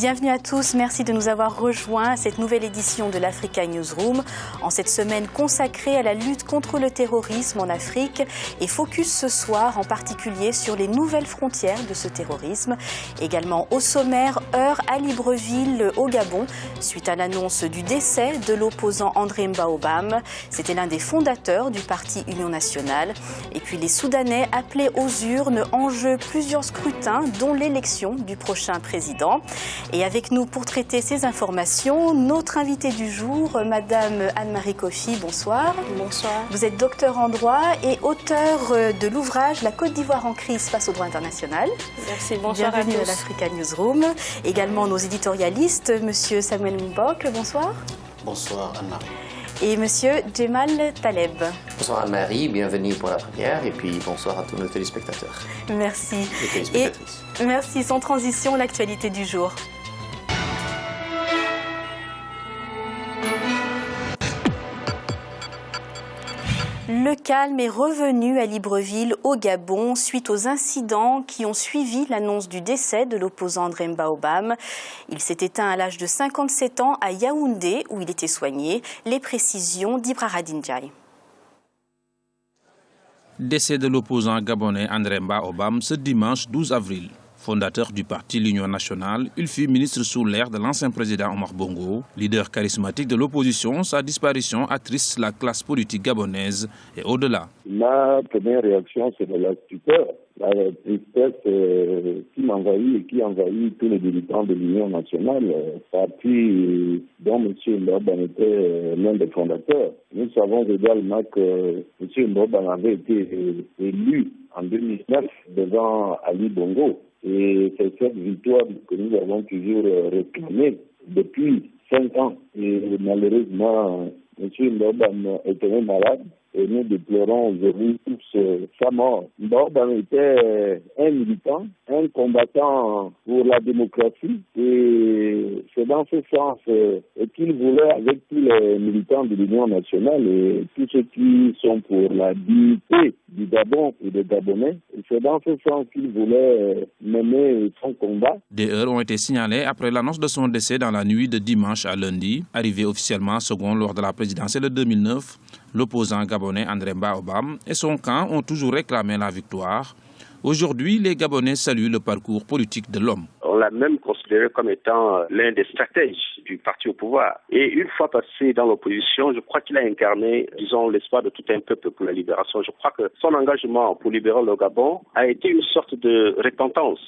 Bienvenue à tous, merci de nous avoir rejoints à cette nouvelle édition de l'Africa Newsroom. En cette semaine consacrée à la lutte contre le terrorisme en Afrique et focus ce soir en particulier sur les nouvelles frontières de ce terrorisme. Également au sommaire, heure à Libreville au Gabon suite à l'annonce du décès de l'opposant André Mbaobam. C'était l'un des fondateurs du parti Union nationale. Et puis les Soudanais appelés aux urnes, en jeu plusieurs scrutins dont l'élection du prochain président. Et avec nous pour traiter ces informations, notre invitée du jour, Madame Anne-Marie Kofi, bonsoir. Bonsoir. Vous êtes docteur en droit et auteur de l'ouvrage La Côte d'Ivoire en crise face au droit international. Merci, bonsoir Bienvenue à tous. à l'Africa Newsroom. Également nos éditorialistes, Monsieur Samuel Mbok, bonsoir. Bonsoir Anne-Marie. Et Monsieur Djemal Taleb. Bonsoir Anne-Marie, bienvenue pour la première et puis bonsoir à tous nos téléspectateurs. Merci. Et téléspectatrices. Merci, sans transition, l'actualité du jour. Le calme est revenu à Libreville, au Gabon, suite aux incidents qui ont suivi l'annonce du décès de l'opposant André Mbaobam. Il s'est éteint à l'âge de 57 ans à Yaoundé, où il était soigné. Les précisions d'Ibrahim Ndiaye. Décès de l'opposant gabonais André Mbaobam ce dimanche 12 avril. Fondateur du parti l'Union nationale, il fut ministre sous l'ère de l'ancien président Omar Bongo. Leader charismatique de l'opposition, sa disparition attriste la classe politique gabonaise et au-delà. Ma première réaction, c'est de la stupeur, la tristesse qui m'envahit et qui envahit tous les militants de l'Union nationale, parti dont M. Mbaobam était l'un des fondateurs. Nous savons également que M. Mbaobam avait été élu en 2009 devant Ali Bongo. Et c'est cette victoire que nous avons toujours réclamée depuis 5 ans. Et malheureusement, M. Mbaobam est tombé malade et nous déplorons aujourd'hui tous sa mort. Mbaobam était un militant, un combattant pour la démocratie et c'est dans ce sens qu'il voulait, avec tous les militants de l'Union nationale et tous ceux qui sont pour la dignité du Gabon et des Gabonais, c'est dans ce sens qu'il voulait mener son combat. Des heurts ont été signalés après l'annonce de son décès dans la nuit de dimanche à lundi. Arrivé officiellement second lors de la présidentielle de 2009, l'opposant gabonais André Mbaobam et son camp ont toujours réclamé la victoire. Aujourd'hui, les Gabonais saluent le parcours politique de l'homme. On l'a même considéré comme étant l'un des stratèges du parti au pouvoir. Et une fois passé dans l'opposition, je crois qu'il a incarné, disons, l'espoir de tout un peuple pour la libération. Je crois que son engagement pour libérer le Gabon a été une sorte de repentance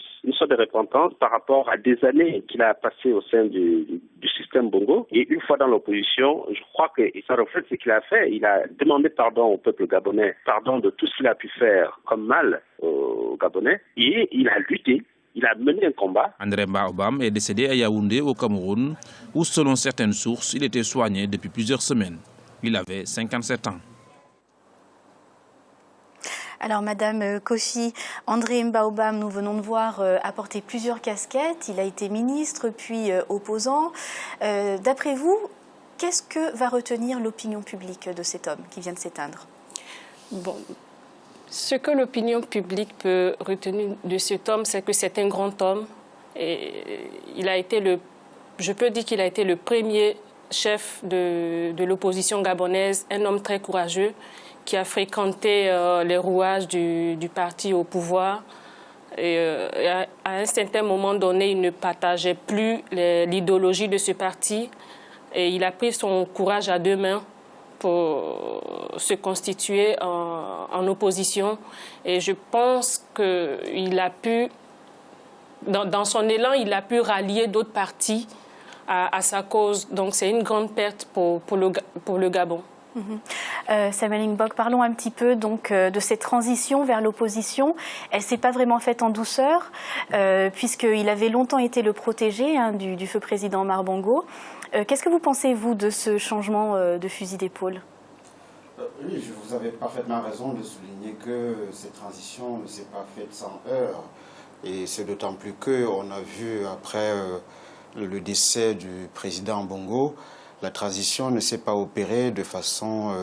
par rapport à des années qu'il a passées au sein du système Bongo. Et une fois dans l'opposition, je crois que ça reflète ce qu'il a fait. Il a demandé pardon au peuple gabonais, pardon de tout ce qu'il a pu faire comme mal aux Gabonais. Et il a lutté. Il a mené un combat. André Mbaobam est décédé à Yaoundé, au Cameroun, où, selon certaines sources, il était soigné depuis plusieurs semaines. Il avait 57 ans. Alors, Madame Kofi, André Mbaobam, nous venons de voir apporter plusieurs casquettes. Il a été ministre, puis opposant. D'après vous, qu'est-ce que va retenir l'opinion publique de cet homme qui vient de s'éteindre? Bon. Ce que l'opinion publique peut retenir de cet homme, c'est que c'est un grand homme. Et je peux dire qu'il a été le premier chef de l'opposition gabonaise, un homme très courageux qui a fréquenté les rouages du parti au pouvoir. Et à un certain moment donné, il ne partageait plus l'idéologie de ce parti. Et il a pris son courage à deux mains pour se constituer en opposition. Et je pense qu'il a pu, dans son élan, il a pu rallier d'autres partis à sa cause. Donc c'est une grande perte pour le Gabon. Samuel Mbok, parlons un petit peu donc de cette transition vers l'opposition. Elle ne s'est pas vraiment faite en douceur, puisqu'il avait longtemps été le protégé du feu président Omar Bongo. Qu'est-ce que vous pensez, vous, de ce changement de fusil d'épaule? Oui, vous avez parfaitement raison de souligner que cette transition ne s'est pas faite sans heurts. Et c'est d'autant plus qu'on a vu, après le décès du président Bongo, la transition ne s'est pas opérée de façon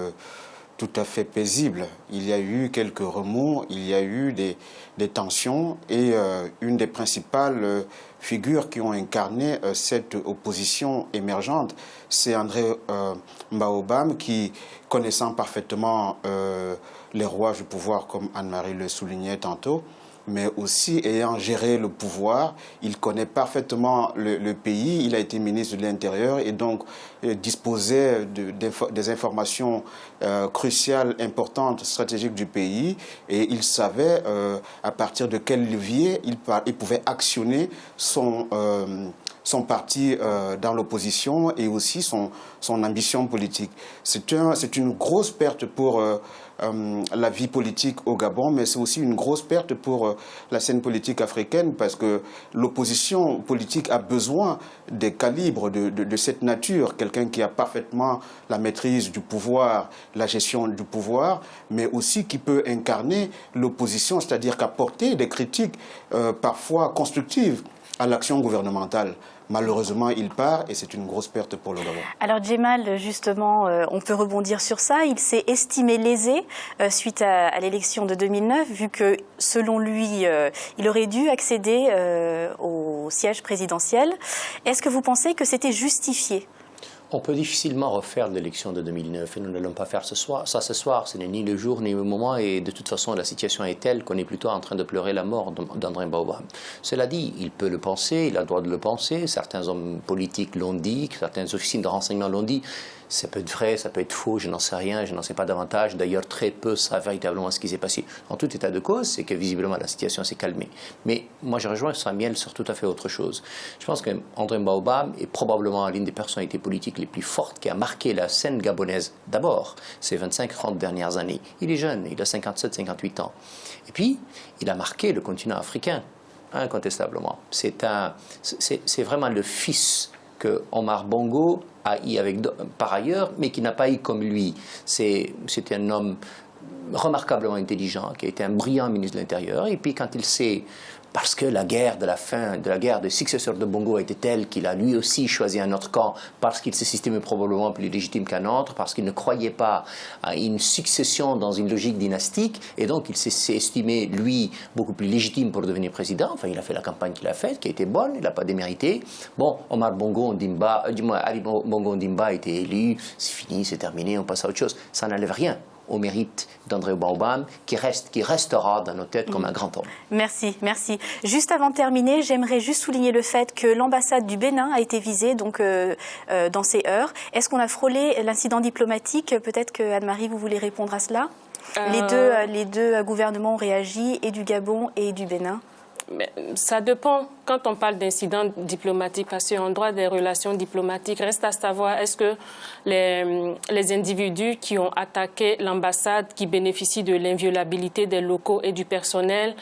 tout à fait paisible. Il y a eu quelques remous, il y a eu des tensions et une des principales figures qui ont incarné cette opposition émergente, c'est André Mba Obam qui, connaissant parfaitement les rouages du pouvoir, comme Anne-Marie le soulignait tantôt, mais aussi ayant géré le pouvoir, il connaît parfaitement le pays, il a été ministre de l'Intérieur et donc disposait des informations cruciales, importantes, stratégiques du pays et il savait à partir de quel levier il pouvait actionner son parti dans l'opposition et aussi son ambition politique. C'est une grosse perte pour la vie politique au Gabon, mais c'est aussi une grosse perte pour la scène politique africaine parce que l'opposition politique a besoin des calibres de cette nature, quelqu'un qui a parfaitement la maîtrise du pouvoir, la gestion du pouvoir, mais aussi qui peut incarner l'opposition, c'est-à-dire qu'apporter des critiques parfois constructives à l'action gouvernementale. Malheureusement, il part et c'est une grosse perte pour le Gabon. Alors Djemal, justement, on peut rebondir sur ça. Il s'est estimé lésé suite à l'élection de 2009, vu que, selon lui, il aurait dû accéder au siège présidentiel. Est-ce que vous pensez que c'était justifié ? On peut difficilement refaire l'élection de 2009 et nous n'allons pas faire ce soir. Ce n'est ni le jour ni le moment et de toute façon la situation est telle qu'on est plutôt en train de pleurer la mort d'André Mba Obam. Cela dit, il peut le penser, il a le droit de le penser, certains hommes politiques l'ont dit, certaines officines de renseignement l'ont dit. Ça peut être vrai, ça peut être faux, je n'en sais rien, je n'en sais pas davantage. D'ailleurs, très peu savent véritablement ce qui s'est passé. En tout état de cause, c'est que visiblement la situation s'est calmée. Mais moi, je rejoins Samuel sur tout à fait autre chose. Je pense qu'André Mba Obam est probablement l'une des personnalités politiques les plus fortes qui a marqué la scène gabonaise. D'abord, ces 25-30 dernières années. Il est jeune, il a 57-58 ans. Et puis, il a marqué le continent africain, incontestablement. C'est vraiment le fils que Omar Bongo a eu par ailleurs, mais qui n'a pas eu comme lui. C'était un homme remarquablement intelligent, qui a été un brillant ministre de l'Intérieur, et puis quand il s'est... Parce que la guerre de la fin, de la guerre des successeurs de Bongo a été telle qu'il a lui aussi choisi un autre camp, parce qu'il s'estimait probablement plus légitime qu'un autre, parce qu'il ne croyait pas à une succession dans une logique dynastique, et donc il s'est estimé, lui, beaucoup plus légitime pour devenir président. Enfin, il a fait la campagne qu'il a faite, qui a été bonne, il n'a pas démérité. Bon, Omar Bongo Ondimba, Ali Bongo Ondimba a été élu, c'est fini, c'est terminé, on passe à autre chose. Ça n'enlève rien au mérite d'André Mba Obam, qui restera dans nos têtes comme un grand homme. Merci, merci. Juste avant de terminer, j'aimerais juste souligner le fait que l'ambassade du Bénin a été visée donc, dans ces heures. Est-ce qu'on a frôlé l'incident diplomatique? Peut-être que Anne-Marie, vous voulez répondre à cela? Les deux gouvernements ont réagi, et du Gabon et du Bénin. Mais ça dépend quand on parle d'incidents diplomatiques, parce qu'en droit des relations diplomatiques, reste à savoir est-ce que les individus qui ont attaqué l'ambassade, qui bénéficient de l'inviolabilité des locaux et du personnel,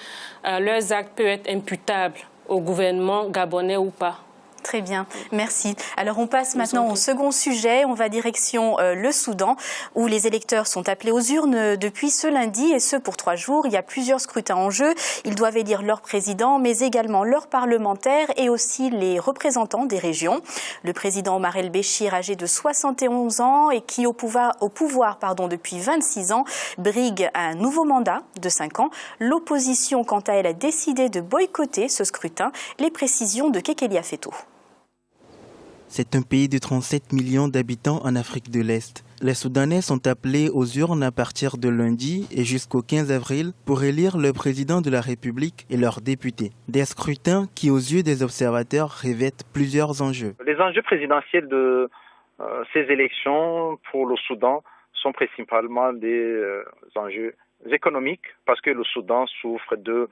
leurs actes peuvent être imputables au gouvernement gabonais ou pas. Très bien, merci. Alors on passe maintenant au second sujet. On va direction le Soudan, où les électeurs sont appelés aux urnes depuis ce lundi, et ce pour 3 jours. Il y a plusieurs scrutins en jeu. Ils doivent élire leur président, mais également leurs parlementaires et aussi les représentants des régions. Le président Omar el-Béchir, âgé de 71 ans et qui au pouvoir depuis 26 ans, brigue un nouveau mandat de 5 ans. L'opposition, quant à elle, a décidé de boycotter ce scrutin. Les précisions de Kekelia Feto. C'est un pays de 37 millions d'habitants en Afrique de l'Est. Les Soudanais sont appelés aux urnes à partir de lundi et jusqu'au 15 avril pour élire le président de la République et leurs députés. Des scrutins qui, aux yeux des observateurs, revêtent plusieurs enjeux. Les enjeux présidentiels de ces élections pour le Soudan sont principalement des enjeux économiques, parce que le Soudan souffre de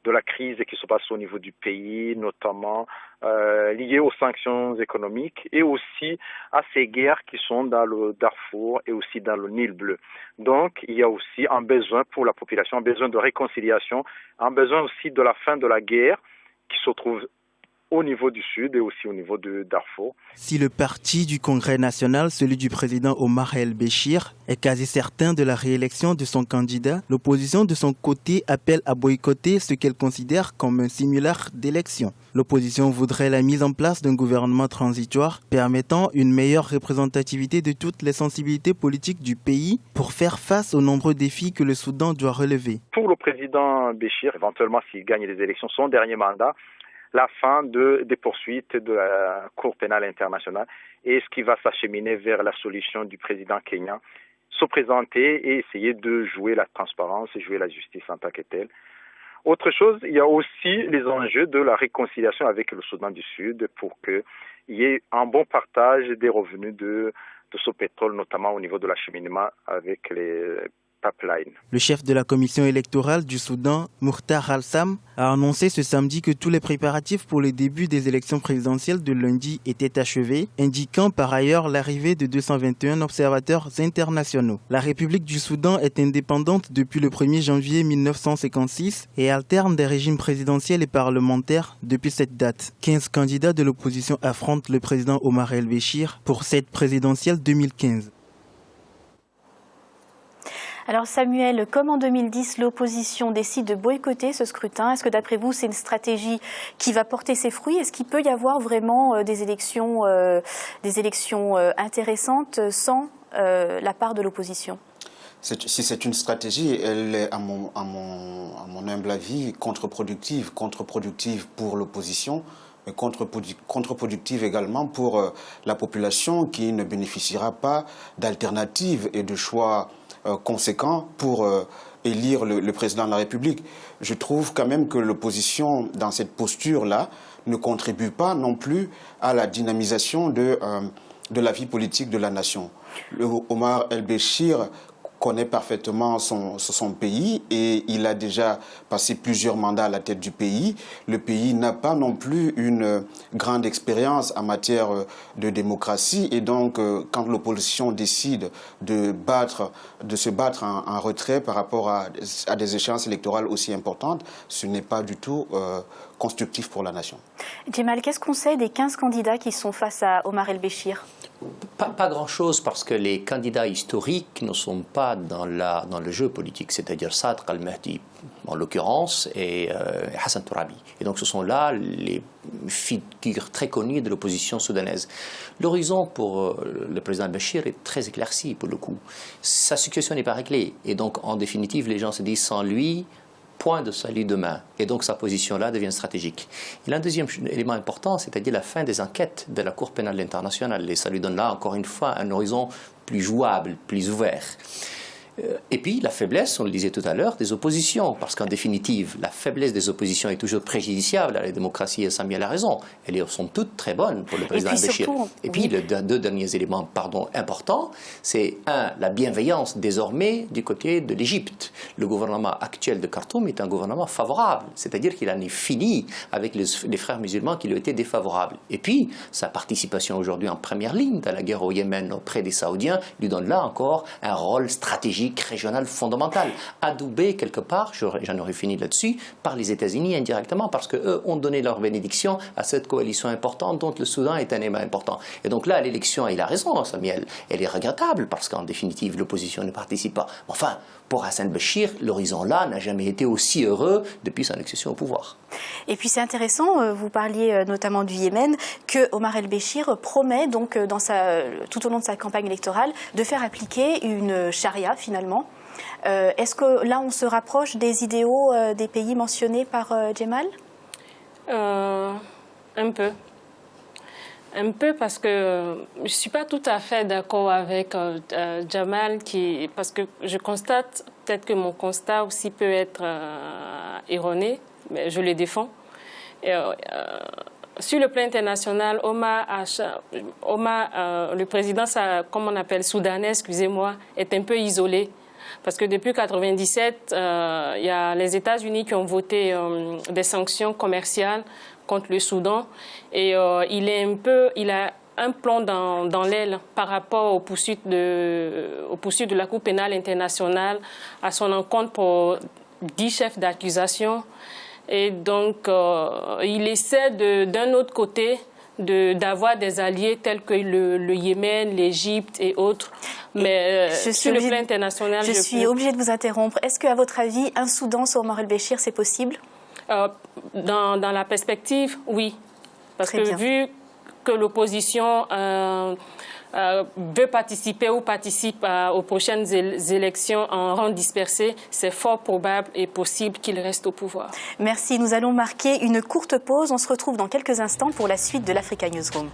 la crise qui se passe au niveau du pays, notamment liée aux sanctions économiques et aussi à ces guerres qui sont dans le Darfour et aussi dans le Nil bleu. Donc, il y a aussi un besoin pour la population, un besoin de réconciliation, un besoin aussi de la fin de la guerre qui se trouve au niveau du Sud et aussi au niveau de Darfour. Si le parti du Congrès national, celui du président Omar el-Béchir, est quasi certain de la réélection de son candidat, l'opposition de son côté appelle à boycotter ce qu'elle considère comme un simulacre d'élection. L'opposition voudrait la mise en place d'un gouvernement transitoire permettant une meilleure représentativité de toutes les sensibilités politiques du pays pour faire face aux nombreux défis que le Soudan doit relever. Pour le président Béchir, éventuellement s'il gagne les élections, son dernier mandat, la fin des poursuites de la Cour pénale internationale et ce qui va s'acheminer vers la solution du président kenyan, se présenter et essayer de jouer la transparence et jouer la justice en tant que telle. Autre chose, il y a aussi les enjeux de la réconciliation avec le Soudan du Sud pour qu'il y ait un bon partage des revenus de ce pétrole, notamment au niveau de l'acheminement avec les pipelines. Le chef de la commission électorale du Soudan, Mukhtar al-Sam, a annoncé ce samedi que tous les préparatifs pour le début des élections présidentielles de lundi étaient achevés, indiquant par ailleurs l'arrivée de 221 observateurs internationaux. La République du Soudan est indépendante depuis le 1er janvier 1956 et alterne des régimes présidentiels et parlementaires depuis cette date. 15 candidats de l'opposition affrontent le président Omar el-Béchir pour cette présidentielle 2015. Alors Samuel, comme en 2010, l'opposition décide de boycotter ce scrutin, est-ce que d'après vous c'est une stratégie qui va porter ses fruits? Est-ce qu'il peut y avoir vraiment des élections intéressantes sans la part de l'opposition? Si c'est une stratégie, elle est, à mon humble avis, contre-productive pour l'opposition, mais contre-productive également pour la population qui ne bénéficiera pas d'alternatives et de choix conséquents pour élire le président de la République. Je trouve quand même que l'opposition, dans cette posture-là, ne contribue pas non plus à la dynamisation de la vie politique de la nation. Omar el-Béchir connaît parfaitement son pays et il a déjà passé plusieurs mandats à la tête du pays. Le pays n'a pas non plus une grande expérience en matière de démocratie et donc quand l'opposition décide de se battre en retrait par rapport à des échéances électorales aussi importantes, ce n'est pas du tout constructif pour la nation. Djemal, qu'est-ce qu'on sait des 15 candidats qui sont face à Omar el-Béchir? Pas grand-chose parce que les candidats historiques ne sont pas dans le jeu politique, c'est-à-dire Sadr al-Mahdi en l'occurrence et Hassan Tourabi. Et donc ce sont là les figures très connues de l'opposition soudanaise. L'horizon pour le président Béchir est très éclairci pour le coup. Sa succession n'est pas réglée et donc en définitive les gens se disent sans lui, point de salut demain. Et donc sa position-là devient stratégique. Il y a un deuxième élément important, c'est-à-dire la fin des enquêtes de la Cour pénale internationale. Et ça lui donne là, encore une fois, un horizon plus jouable, plus ouvert. Et puis la faiblesse, on le disait tout à l'heure, des oppositions, parce qu'en définitive, la faiblesse des oppositions est toujours préjudiciable à la démocratie, et Samuel a raison. Elles sont toutes très bonnes pour le président Béchir. Et puis les deux derniers éléments importants, c'est la bienveillance désormais du côté de l'Égypte. Le gouvernement actuel de Khartoum est un gouvernement favorable, c'est-à-dire qu'il en est fini avec les frères musulmans qui lui étaient défavorables. Et puis sa participation aujourd'hui en première ligne dans la guerre au Yémen auprès des Saoudiens lui donne là encore un rôle stratégique régional fondamental, adoubé quelque part, j'en aurais fini là-dessus, par les États-Unis indirectement, parce qu'eux ont donné leur bénédiction à cette coalition importante dont le Soudan est un élément important. Et donc là, l'élection, il a raison, Samuel, elle est regrettable, parce qu'en définitive, l'opposition ne participe pas. Enfin, pour Hassan Béchir, l'horizon là n'a jamais été aussi heureux depuis son accession au pouvoir. Et puis c'est intéressant, vous parliez notamment du Yémen, que Omar el-Béchir promet donc tout au long de sa campagne électorale de faire appliquer une charia finalement. Est-ce que là on se rapproche des idéaux des pays mentionnés par Djemal? Un peu. Un peu parce que je ne suis pas tout à fait d'accord avec Djemal, parce que je constate, peut-être que mon constat aussi peut être erroné, mais je le défends. Sur le plan international, le président, comme on appelle soudanais, excusez-moi, est un peu isolé. Parce que depuis 1997, il y a les États-Unis qui ont voté des sanctions commerciales contre le Soudan. Et il a un plomb dans l'aile par rapport aux poursuites de la Cour pénale internationale à son encontre pour 10 chefs d'accusation Et donc, il essaie d'un autre côté d'avoir des alliés tels que le Yémen, l'Égypte et autres. Mais sur le plan international... Je suis obligée de vous interrompre. Est-ce qu'à votre avis, un Soudan sans Omar el-Béchir, c'est possible? Dans la perspective, oui. Parce que vu que l'opposition veut participer ou participe aux prochaines élections en rang dispersé, c'est fort probable et possible qu'il reste au pouvoir. Merci. Nous allons marquer une courte pause. On se retrouve dans quelques instants pour la suite de l'Africa Newsroom.